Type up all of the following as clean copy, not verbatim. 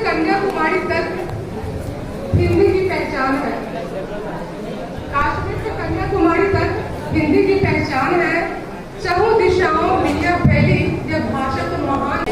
कन्याकुमारी तक हिंदी की पहचान है। काश्मीर से कन्याकुमारी तक हिंदी की पहचान है। चारों दिशाओं में यह फैली, यह भाषा तो महान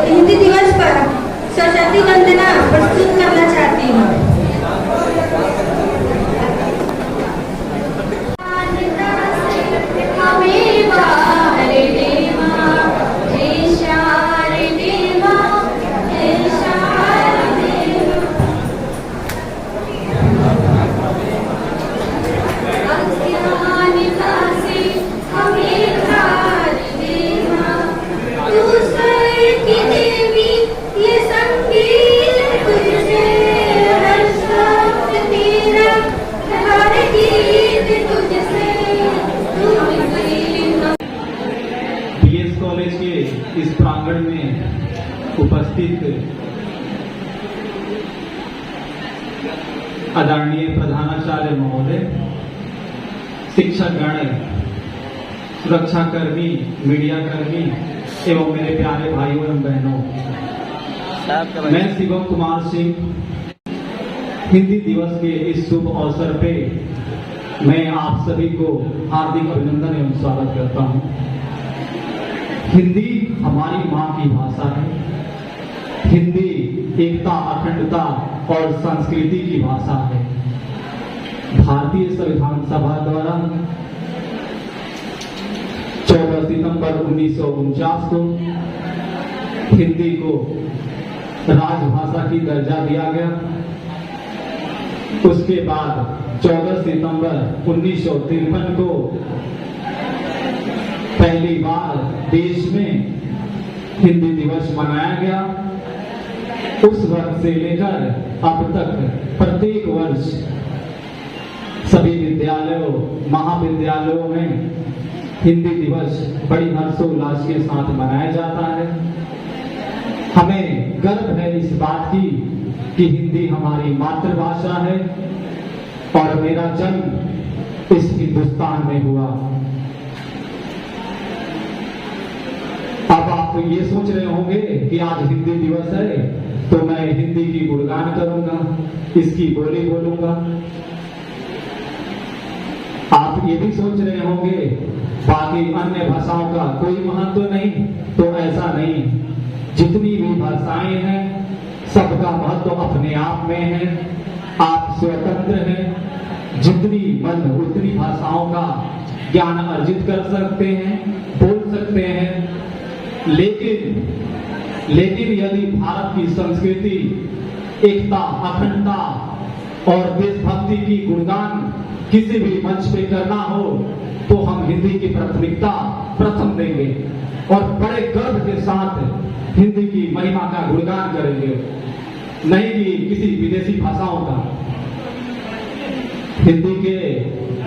हिंदी दिवस पर सरस्वती वंदना प्रस्तुत करना चाहती हूँ। कॉलेज के इस प्रांगण में उपस्थित आदरणीय प्रधानाचार्य महोदय, शिक्षकगण, सुरक्षाकर्मी, मीडिया कर्मी एवं मेरे प्यारे भाइयों एवं बहनों, मैं शिवम कुमार सिंह हिंदी दिवस के इस शुभ अवसर पे मैं आप सभी को हार्दिक अभिनंदन एवं स्वागत करता हूं। हिंदी हमारी मां की भाषा है। हिंदी एकता, अखंडता और संस्कृति की भाषा है। भारतीय संविधान सभा द्वारा 14 सितंबर 1949 को हिंदी को राजभाषा की दर्जा दिया गया। उसके बाद 14 सितंबर 1953 को पहली बार देश में हिंदी दिवस मनाया गया। उस वर्ष से लेकर अब तक प्रत्येक वर्ष सभी विद्यालयों, महाविद्यालयों में हिंदी दिवस बड़ी हर्षोल्लास के साथ मनाया जाता है। हमें गर्व है इस बात की कि हिंदी हमारी मातृभाषा है और मेरा जन्म इस हिंदुस्तान में हुआ। अब आप ये सोच रहे होंगे कि आज हिंदी दिवस है तो मैं हिंदी की गुणगान करूंगा, इसकी बोली बोलूंगा। आप ये भी सोच रहे होंगे बाकी अन्य भाषाओं का कोई महत्व नहीं, तो ऐसा नहीं। जितनी भी भाषाएं हैं सबका महत्व अपने आप में है। आप स्वतंत्र हैं, जितनी मन उतनी भाषाओं का ज्ञान अर्जित कर सकते हैं, बोल सकते हैं। लेकिन यदि भारत की संस्कृति, एकता, अखंडता और देशभक्ति की गुणगान किसी भी मंच पे करना हो तो हम हिंदी की प्राथमिकता प्रथम देंगे और बड़े गर्व के साथ हिंदी की महिमा का गुणगान करेंगे, नहीं कि किसी विदेशी भाषाओं का। हिंदी के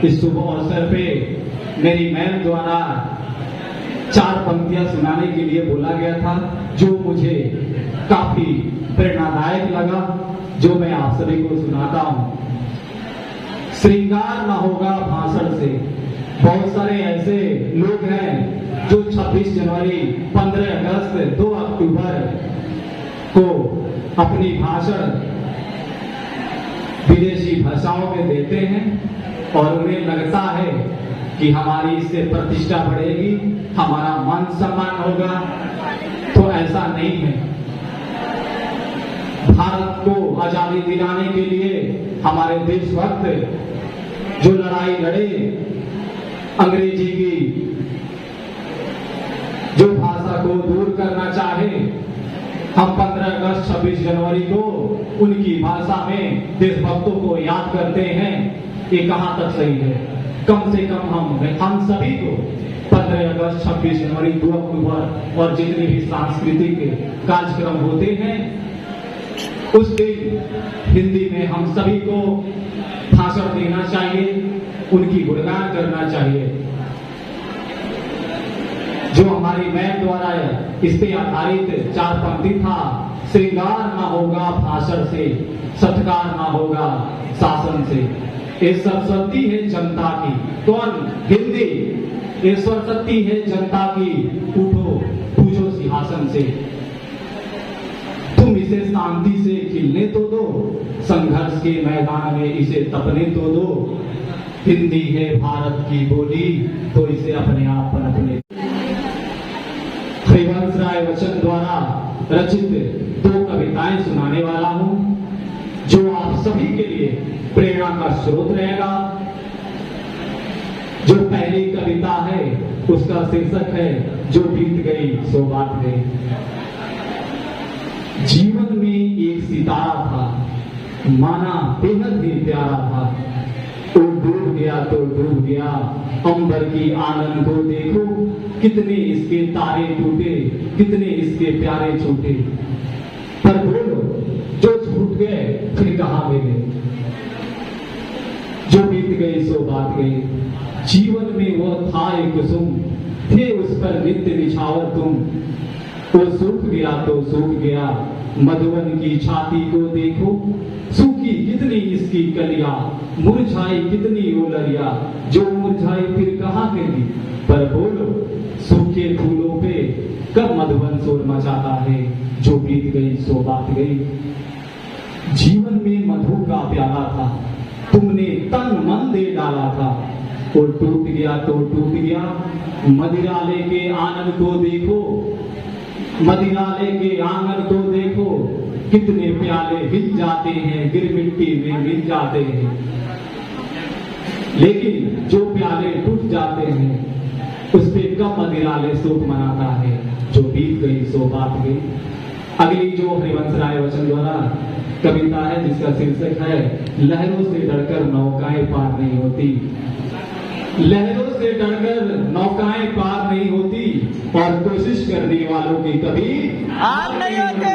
इस शुभ अवसर पे मेरी मैम द्वारा 4 पंक्तियां सुनाने के लिए बोला गया था, जो मुझे काफी प्रेरणादायक लगा, जो मैं आप सभी को सुनाता हूं। श्रृंगार न होगा भाषण से। बहुत सारे ऐसे लोग हैं जो 26 जनवरी, 15 अगस्त, 2 अक्टूबर को अपनी भाषण विदेशी भाषाओं में देते हैं और उन्हें लगता है कि हमारी इससे प्रतिष्ठा बढ़ेगी, हमारा मान सम्मान होगा। तो ऐसा नहीं है। भारत को आजादी दिलाने के लिए हमारे देशभक्त जो लड़ाई लड़े, अंग्रेजी की जो भाषा को दूर करना चाहे, हम 15 अगस्त, 26 जनवरी को उनकी भाषा में देशभक्तों को याद करते हैं। ये कहां तक सही है? कम से कम हम सभी को 15 अगस्त, 26 जनवरी, 2 अक्टूबर और जितने भी सांस्कृतिक कार्यक्रम होते हैं, उस दिन हिंदी में हम सभी को भाषण देना चाहिए, उनकी गुणगान करना चाहिए। जो हमारी मैम द्वारा इस पे आधारित 4 पंक्ति था, श्रृंगार ना होगा भाषण से, सत्कार ना होगा शासन से। ये सरस्वती है जनता की। कौन? हिंदी। ये सरस्वती है जनता की, उठो पूछो सिंहासन से। तुम इसे शांति से खिलने तो दो, संघर्ष के मैदान में इसे तपने तो दो। हिंदी है भारत की बोली, तो इसे अपने आप पनपने। हरिवंश राय बच्चन द्वारा रचित 2 कविताएं सुनाने वाला हूं, जो आप सभी के लिए प्रेरणा का स्रोत रहेगा। जो पहली कविता है उसका शीर्षक है, जो बीत गई सो बात गई। जीवन में एक सितारा था, माना बेहद ही प्यारा था। वो डूब गया तो डूब गया, अंबर की आनंद को देखो, कितने इसके तारे टूटे, कितने इसके प्यारे छूटे। पर बोलो, जो छूट गए फिर कहां मिले, जो बीत गई सो बात गई। जीवन में वह था एक कुसुम, थे उस पर नित्य निछावर तुम। वो सूख गया तो सूख गया, मधुवन की छाती को देखो, सूखी कितनी इसकी कलियां, मुरझाई कितनी ओलरिया। जो मुरझाई फिर कहां गिरी, पर बोलो, सूखे फूलों पे कब मधुवन शोर मचाता है। जो बीत गई सो बात गई। जीवन में मधु का प्याला था, तुमने तन मन दे डाला था। वो टूट गया तो टूट गया, मदिरा लेके आनंद को देखो, मदिरा लेके आंगन को देखो। कितने प्याले हिल जाते हैं, गिर मिट्टी में मिल जाते हैं। लेकिन जो प्याले टूट जाते हैं, उस पे कब मदिरा ले शोक मनाता है। जो बीत गई सो बात गई। अगली जो हरिवंश राय बच्चन द्वारा कविता है, जिसका शीर्षक है, लहरों से डरकर नौकाएं पार नहीं होती। लहरों से डरकर नौकाएं पार नहीं होती, और कोशिश करने वालों की कभी हार नहीं होती।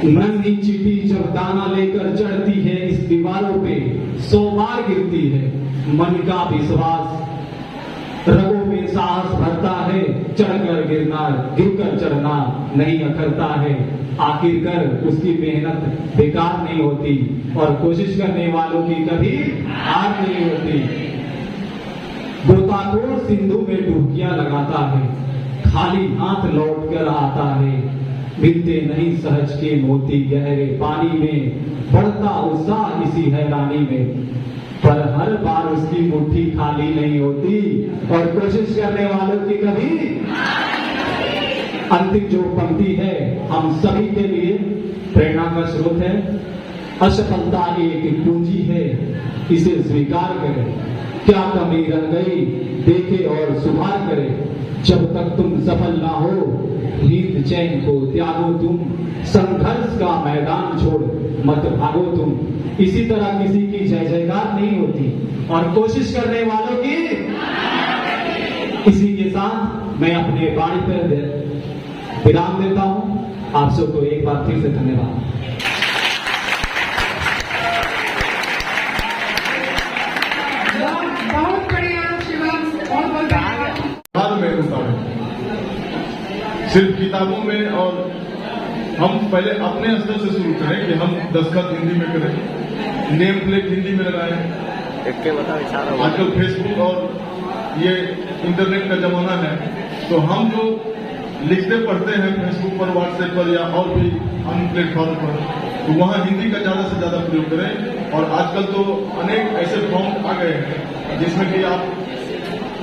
नन्ही चींटी जब दाना लेकर चढ़ती है इस दीवारों पे, 100 बार गिरती है। मन का विश्वास रगों में साहस भरता है, चढ़कर गिरना, गिरकर चढ़ना नहीं अखरता है। आखिरकार उसकी मेहनत बेकार नहीं होती, और कोशिश करने वालों की कभी हार नहीं होती। गोताखोर सिंधु में डुबकियां लगाता है, खाली हाथ लौट कर आता है। मिलते नहीं सहज के मोती गहरे पानी में, बढ़ता उत्साह इसी हैरानी में। पर हर बार उसकी मुट्ठी खाली नहीं होती, और कोशिश करने वालों की कभी अंतिम जो पंक्ति है हम सभी के लिए प्रेरणा का स्रोत है। असफलता एक पूंजी है, इसे स्वीकार करें। क्या कमी रह गई देखे और सुधार करें। जब तक तुम सफल ना हो नींद चैन को त्यागो तुम। संघर्ष का मैदान छोड़ मत भागो तुम। इसी तरह किसी की जय जयकार नहीं होती और कोशिश करने वालों की। इसी के साथ मैं अपने वाणी पर विराम देता हूं। आप सबको एक बार फिर से धन्यवाद। बहुत बढ़िया शिवम, बहुत बहुत धन्यवाद। हाल में उतारे सिर्फ किताबों में, और हम पहले अपने स्तर से शुरू करें कि हम दस्तखत हिंदी में करें, नेम प्लेट हिंदी में लगाएं। आजकल फेसबुक और ये इंटरनेट का जमाना है, तो हम जो लिखते पढ़ते हैं फेसबुक पर, व्हाट्सएप पर या और भी अन्य प्लेटफॉर्म पर, तो वहाँ हिंदी का ज्यादा से ज्यादा प्रयोग करें। और आजकल तो अनेक ऐसे फॉर्म आ गए हैं जिसमें कि आप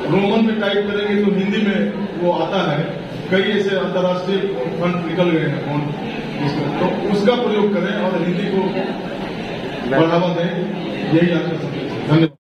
रोमन में टाइप करेंगे तो हिंदी में वो आता है। कई ऐसे अंतर्राष्ट्रीय फंड निकल गए हैं फोन, तो उसका प्रयोग करें और हिंदी को बढ़ावा दें। यही आपका संदेश है। धन्यवाद।